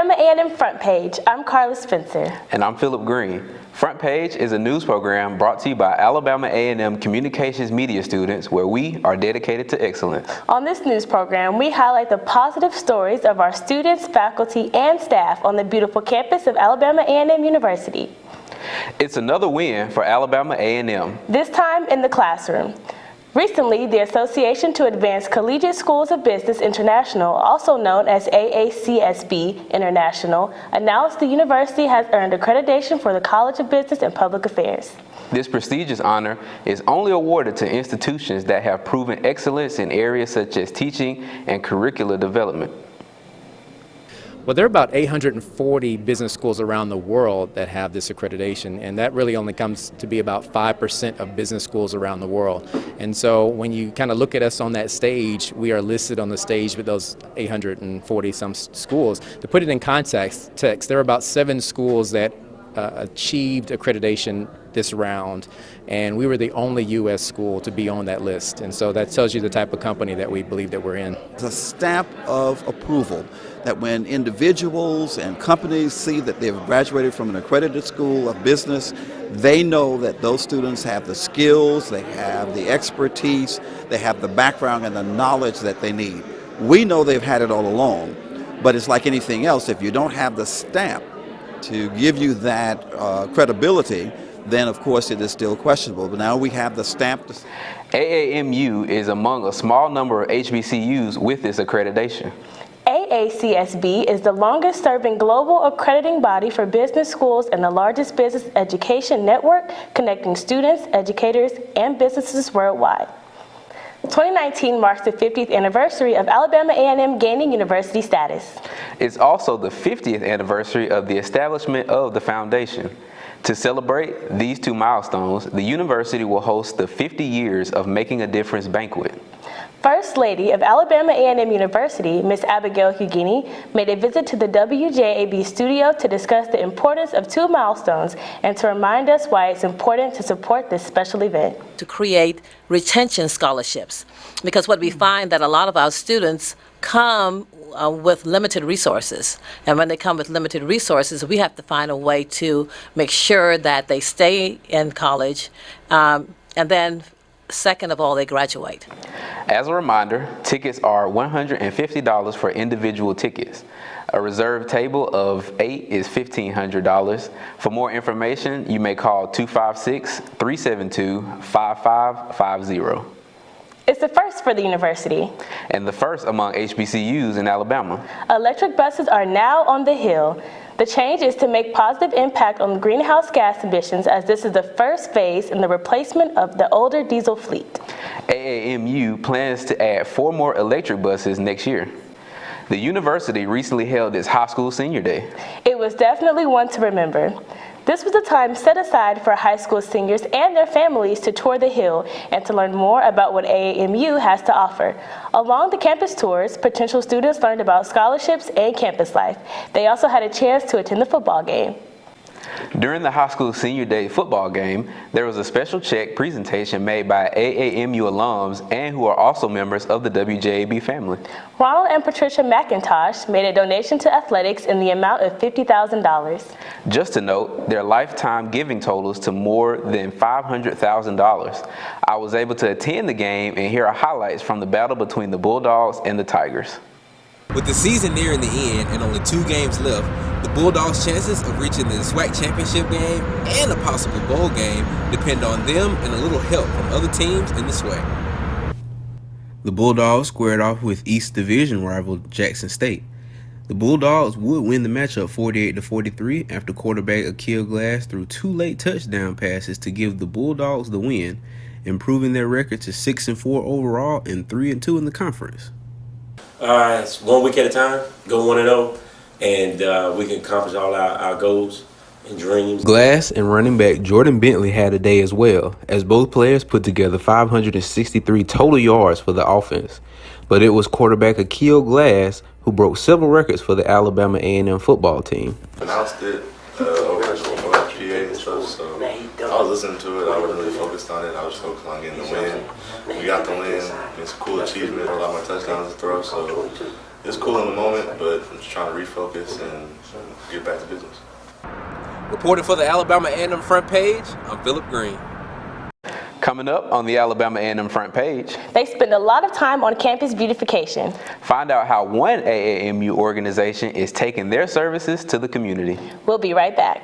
Alabama A&M FrontPage. I'm Carliss Spencer. And I'm Philip Green. FrontPage is a news program brought to you by Alabama A&M Communications Media students where we are dedicated to excellence. On this news program, we highlight the positive stories of our students, faculty, and staff on the beautiful campus of Alabama A&M University. It's another win for Alabama A&M. This time in the classroom. Recently, the Association to Advance Collegiate Schools of Business International, also known as AACSB International, announced the university has earned accreditation for the College of Business and Public Affairs. This prestigious honor is only awarded to institutions that have proven excellence in areas such as teaching and curricular development. Well, there are about 840 business schools around the world that have this accreditation, and that really only comes to be about 5% of business schools around the world. And so when you kind of look at us on that stage, we are listed on the stage with those 840 some schools. To put it in context, there are about 7 schools that achieved accreditation this round, and we were the only U.S. school to be on that list. And so that tells you the type of company that we believe that we're in. It's a stamp of approval that when individuals and companies see that they've graduated from an accredited school of business, they know that those students have the skills, they have the expertise, they have the background and the knowledge that they need. We know they've had it all along, but it's like anything else. If you don't have the stamp to give you that credibility, then of course it is still questionable. But now we have the stamp. AAMU is among a small number of HBCUs with this accreditation. AACSB is the longest-serving global accrediting body for business schools and the largest business education network connecting students, educators, and businesses worldwide. 2019 marks the 50th anniversary of Alabama A&M gaining university status. It's also the 50th anniversary of the establishment of the foundation. To celebrate these 2 milestones, the university will host the 50 Years of Making a Difference banquet. First Lady of Alabama A&M University, Ms. Abigail Hugini, made a visit to the WJAB studio to discuss the importance of 2 milestones and to remind us why it's important to support this special event. To create retention scholarships, because what we find that a lot of our students come with limited resources, and when they come with limited resources, we have to find a way to make sure that they stay in college, and then second of all, they graduate. As a reminder, tickets are $150 for individual tickets. A reserved table of 8 is $1,500. For more information, you may call 256-372-5550. It's the first for the university. And the first among HBCUs in Alabama. Electric buses are now on the Hill. The change is to make positive impact on greenhouse gas emissions, as this is the first phase in the replacement of the older diesel fleet. AAMU plans to add 4 more electric buses next year. The university recently held its high school senior day. It was definitely one to remember. This was a time set aside for high school seniors and their families to tour the Hill and to learn more about what AAMU has to offer. Along the campus tours, potential students learned about scholarships and campus life. They also had a chance to attend the football game. During the high school senior day football game, there was a special check presentation made by AAMU alums and who are also members of the WJAB family. Ronald and Patricia McIntosh made a donation to athletics in the amount of $50,000. Just to note, their lifetime giving totals to more than $500,000. I was able to attend the game and hear highlights from the battle between the Bulldogs and the Tigers. With the season nearing the end and only 2 games left, the Bulldogs' chances of reaching the SWAC championship game and a possible bowl game depend on them and a little help from other teams in the SWAC. The Bulldogs squared off with East Division rival Jackson State. The Bulldogs would win the matchup 48-43 after quarterback Akil Glass threw 2 late touchdown passes to give the Bulldogs the win, improving their record to 6-4 overall and 3-2 in the conference. It's 1 week at a time, go 1-0, and we can accomplish all our goals and dreams. Glass and running back Jordan Bentley had a day as well, as both players put together 563 total yards for the offense. But it was quarterback Akil Glass who broke several records for the Alabama A&M football team. Announced it over at PA and stuff, so I was listening to it. I wasn't really focused on it. I was focused on getting the win. We got the win. It's a cool achievement. I got my touchdowns to throw, so it's cool in the moment, but I'm just trying to refocus and get back to business. Reporting for the Alabama A&M Front Page, I'm Philip Green. Coming up on the Alabama A&M Front Page, They spend a lot of time on campus beautification. find out how one AAMU organization is taking their services to the community. We'll be right back.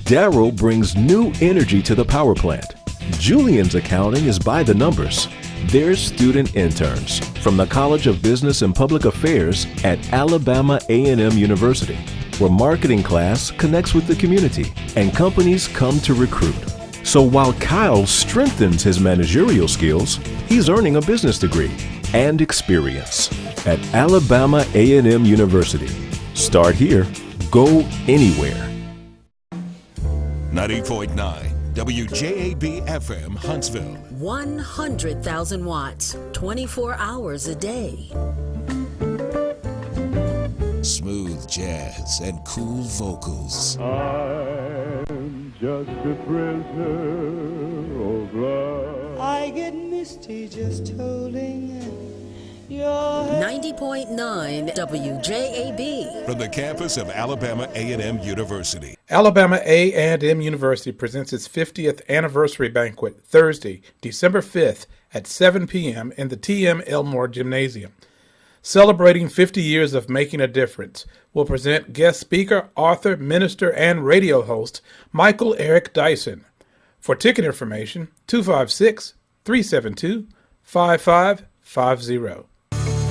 Daryl brings new energy to the power plant. Julian's accounting is by the numbers. They're student interns from the College of Business and Public Affairs at Alabama A&M University, where marketing class connects with the community and companies come to recruit. So while Kyle strengthens his managerial skills, he's earning a business degree and experience at Alabama A&M University. Start here, go anywhere. 90.9 WJAB FM Huntsville. 100,000 watts, 24 hours a day. Smooth jazz and cool vocals. I'm just a prisoner of love. I get misty just holding your hand. 90.9 WJAB. From the campus of Alabama A&M University. Alabama A&M University presents its 50th anniversary banquet Thursday, December 5th at 7 p.m. in the T.M. Elmore Gymnasium. Celebrating 50 years of making a difference, will present guest speaker, author, minister, and radio host Michael Eric Dyson. For ticket information, 256-372-5550.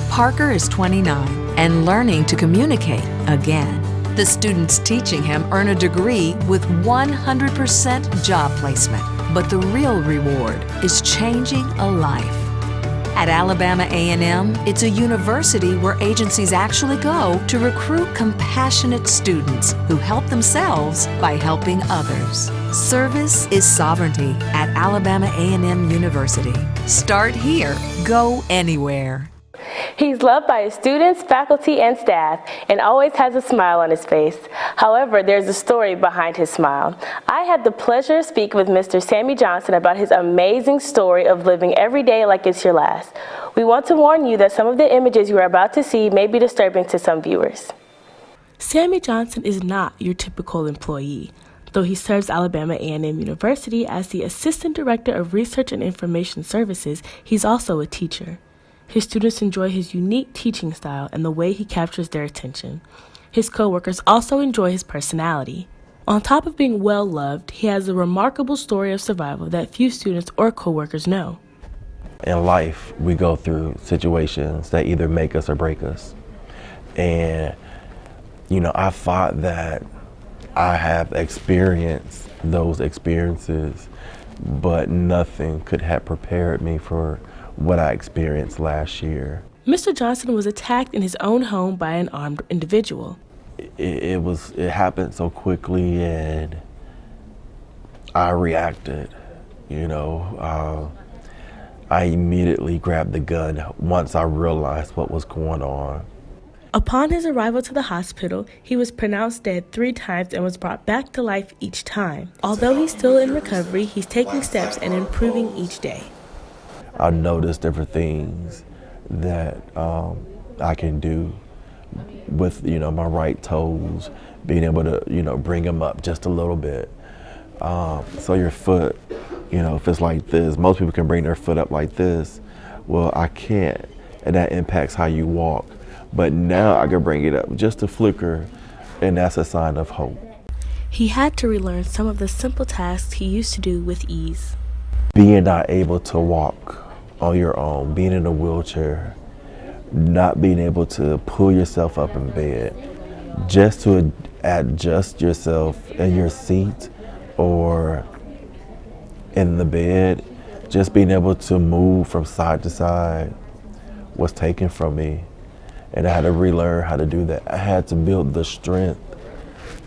Parker is 29 and learning to communicate again. The students teaching him earn a degree with 100% job placement. But the real reward is changing a life. At Alabama A&M, it's a university where agencies actually go to recruit compassionate students who help themselves by helping others. Service is sovereignty at Alabama A&M University. Start here, go anywhere. He's loved by his students, faculty, and staff, and always has a smile on his face. However, there's a story behind his smile. I had the pleasure of speaking with Mr. Sammy Johnson about his amazing story of living every day like it's your last. We want to warn you that some of the images you are about to see may be disturbing to some viewers. Sammy Johnson is not your typical employee. Though he serves Alabama A&M University as the Assistant Director of Research and Information Services, he's also a teacher. His students enjoy his unique teaching style and the way he captures their attention. His coworkers also enjoy his personality. On top of being well-loved, he has a remarkable story of survival that few students or coworkers know. In life, we go through situations that either make us or break us. And, I thought that I have experienced those experiences, but nothing could have prepared me for what I experienced last year. Mr. Johnson was attacked in his own home by an armed individual. It happened so quickly, and I reacted, I immediately grabbed the gun once I realized what was going on. Upon his arrival to the hospital, he was pronounced dead 3 times and was brought back to life each time. Although he's still in recovery, he's taking steps and improving each day. I noticed different things that I can do with, my right toes, being able to, bring them up just a little bit. So your foot, if it's like this, most people can bring their foot up like this. Well, I can't, and that impacts how you walk. But now I can bring it up just a flicker, and that's a sign of hope. He had to relearn some of the simple tasks he used to do with ease. Being not able to walk on your own, being in a wheelchair, not being able to pull yourself up in bed, just to adjust yourself in your seat or in the bed, just being able to move from side to side was taken from me. And I had to relearn how to do that. I had to build the strength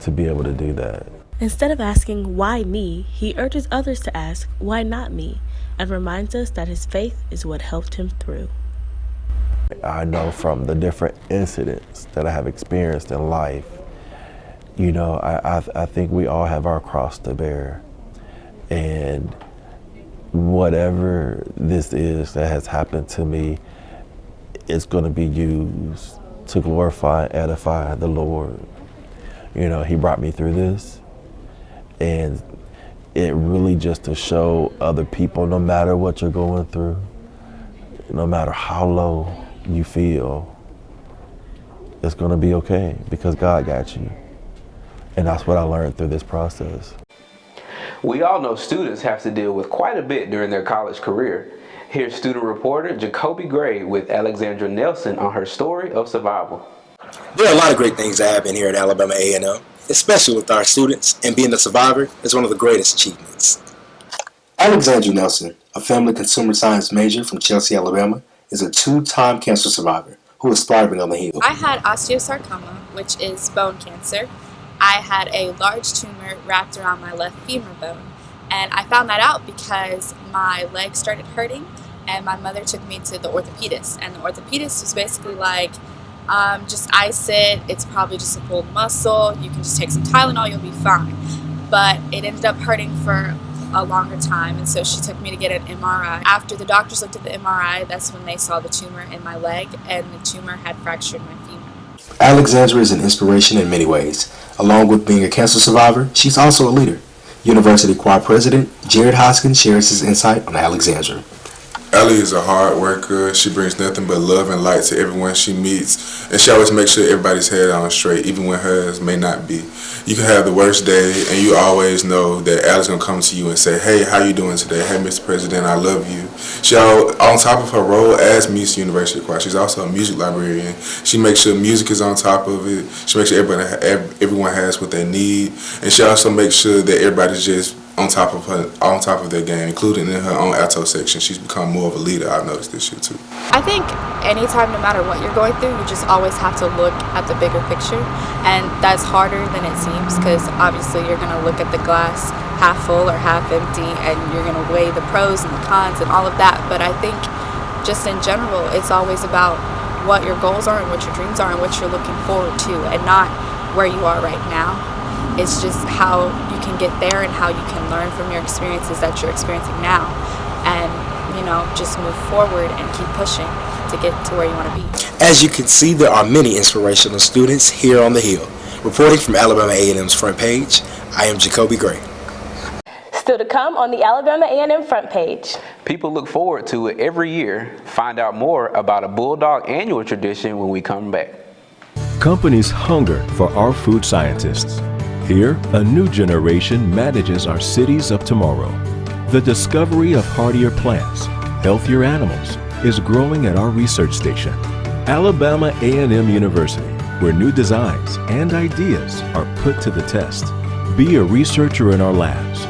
to be able to do that. Instead of asking, why me, he urges others to ask, why not me? And reminds us that his faith is what helped him through. I know from the different incidents that I have experienced in life, I think we all have our cross to bear. And whatever this is that has happened to me, it's going to be used to glorify and edify the Lord. You know, he brought me through this, and it really just to show other people, no matter what you're going through, no matter how low you feel, it's gonna be okay because God got you. And that's what I learned through this process. We all know students have to deal with quite a bit during their college career. Here's student reporter Jacobi Gray with Alexandra Nelson on her story of survival. There are a lot of great things that happen here at Alabama A&M, especially with our students, and being a survivor is one of the greatest achievements. Alexandra Nelson, a family consumer science major from Chelsea, Alabama, is a two-time cancer survivor who is thriving on the Hill. I had osteosarcoma, which is bone cancer. I had a large tumor wrapped around my left femur bone, and I found that out because my leg started hurting, and my mother took me to the orthopedist, and the orthopedist was basically like, just ice it, it's probably just a pulled muscle, you can just take some Tylenol, you'll be fine. But it ended up hurting for a longer time, and so she took me to get an MRI. After the doctors looked at the MRI, that's when they saw the tumor in my leg, and the tumor had fractured my femur. Alexandra is an inspiration in many ways. Along with being a cancer survivor, she's also a leader. University Choir President Jared Hoskins shares his insight on Alexandra. Allie is a hard worker. She brings nothing but love and light to everyone she meets, and she always makes sure everybody's head on straight, even when hers may not be. You can have the worst day, and you always know that Allie's gonna come to you and say, "Hey, how you doing today? Hey, Mr. President, I love you." She, on top of her role as Miss University Choir, she's also a music librarian. She makes sure music is on top of it. She makes sure everyone has what they need, and she also makes sure that everybody's just on top of their game, including in her own alto section. She's become more of a leader. I've noticed this year too. I think anytime, no matter what you're going through, you just always have to look at the bigger picture, and that's harder than it seems because obviously you're going to look at the glass half full or half empty, and you're going to weigh the pros and the cons and all of that. But I think just in general, it's always about what your goals are and what your dreams are and what you're looking forward to, and not where you are right now. It's just how you can get there and how you can learn from your experiences that you're experiencing now, and just move forward and keep pushing to get to where you want to be. As you can see, there are many inspirational students here on the Hill. Reporting from Alabama A&M's front page, I am Jacobi Gray. Still to come on the Alabama A&M front page. People look forward to it every year. Find out more about a Bulldog annual tradition when we come back. Companies hunger for our food scientists. Here, a new generation manages our cities of tomorrow. The discovery of hardier plants, healthier animals, is growing at our research station, Alabama A&M University, where new designs and ideas are put to the test. Be a researcher in our labs,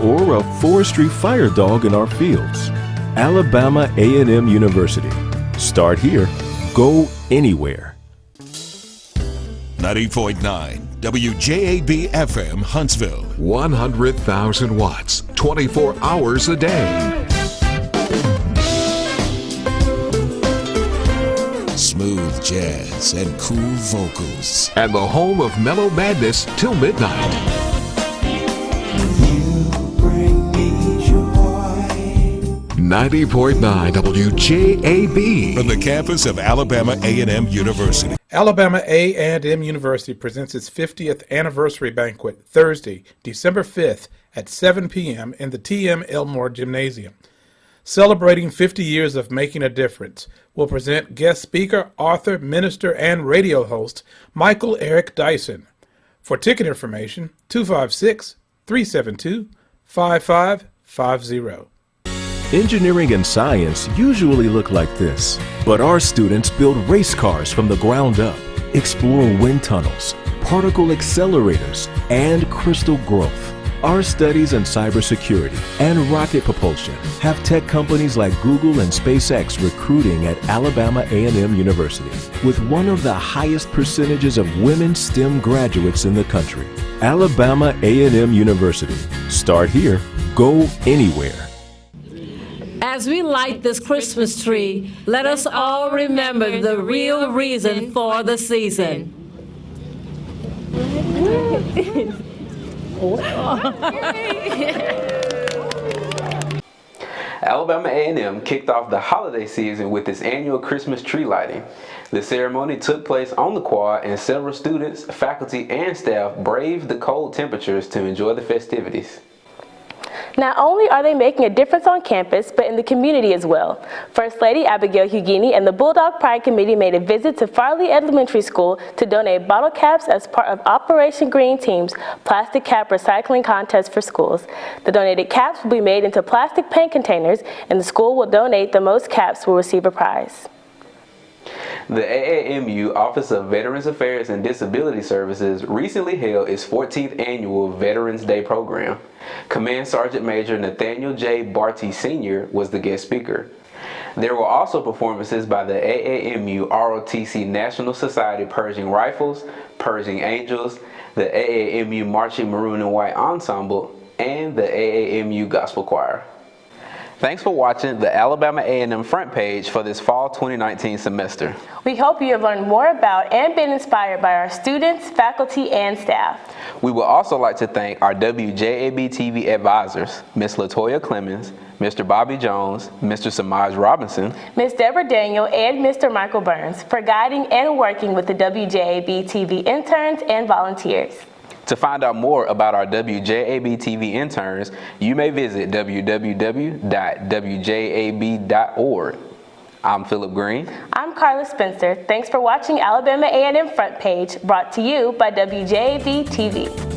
or a forestry fire dog in our fields. Alabama A&M University. Start here, go anywhere. 90.9 WJAB FM Huntsville. 100,000 watts, 24 hours a day. Smooth jazz and cool vocals. And the home of mellow madness till midnight. 90.9 WJAB. From the campus of Alabama A&M University. Alabama A&M University presents its 50th anniversary banquet Thursday, December 5th at 7 p.m. in the T.M. Elmore Gymnasium. Celebrating 50 years of making a difference, will present guest speaker, author, minister, and radio host Michael Eric Dyson. For ticket information, 256-372-5550. Engineering and science usually look like this, but our students build race cars from the ground up, explore wind tunnels, particle accelerators, and crystal growth. Our studies in cybersecurity and rocket propulsion have tech companies like Google and SpaceX recruiting at Alabama A&M University, with one of the highest percentages of women STEM graduates in the country. Alabama A&M University. Start here, go anywhere. As we light this Christmas tree, let us all remember the real reason for the season. Alabama A&M kicked off the holiday season with its annual Christmas tree lighting. The ceremony took place on the quad, and several students, faculty, and staff braved the cold temperatures to enjoy the festivities. Not only are they making a difference on campus, but in the community as well. First Lady Abigail Hughini and the Bulldog Pride Committee made a visit to Farley Elementary School to donate bottle caps as part of Operation Green Team's plastic cap recycling contest for schools. The donated caps will be made into plastic paint containers, and the school will donate the most caps will receive a prize. The AAMU Office of Veterans Affairs and Disability Services recently held its 14th annual Veterans Day program. Command Sergeant Major Nathaniel J. Barty Sr. was the guest speaker. There were also performances by the AAMU ROTC National Society Pershing Rifles, Pershing Angels, the AAMU Marching Maroon and White Ensemble, and the AAMU Gospel Choir. Thanks for watching the Alabama A&M Front Page for this fall 2019 semester. We hope you have learned more about and been inspired by our students, faculty, and staff. We would also like to thank our WJAB-TV advisors, Ms. Latoya Clemens, Mr. Bobby Jones, Mr. Samaj Robinson, Ms. Deborah Daniel, and Mr. Michael Burns for guiding and working with the WJAB-TV interns and volunteers. To find out more about our WJAB-TV interns, you may visit www.wjab.org. I'm Philip Green. I'm Carliss Spencer. Thanks for watching Alabama A&M Front Page, brought to you by WJAB-TV.